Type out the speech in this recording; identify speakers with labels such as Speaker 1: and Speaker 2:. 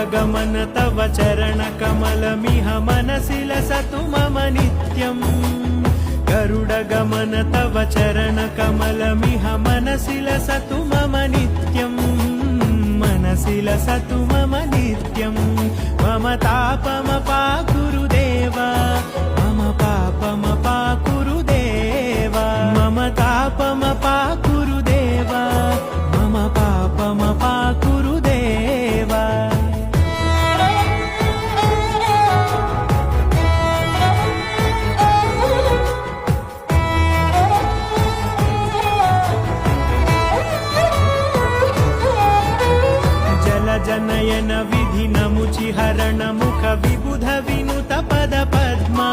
Speaker 1: गरुडगमन तव चरणकमलमिह मनसि लसतु मम नित्यम् गरुडगमन तव चरणकमलमिह मनसि लसतु मम नित्यम् मनसि लसतु मम नित्यम् मम तापमपाकुरुदेव मम पापमपाकुरुदेव मम तापमपाकुरुदेव मम पापमपाकुरुदेव जनयन विधि नमुचि हरण मुख विबुध विनुत पद पद्मा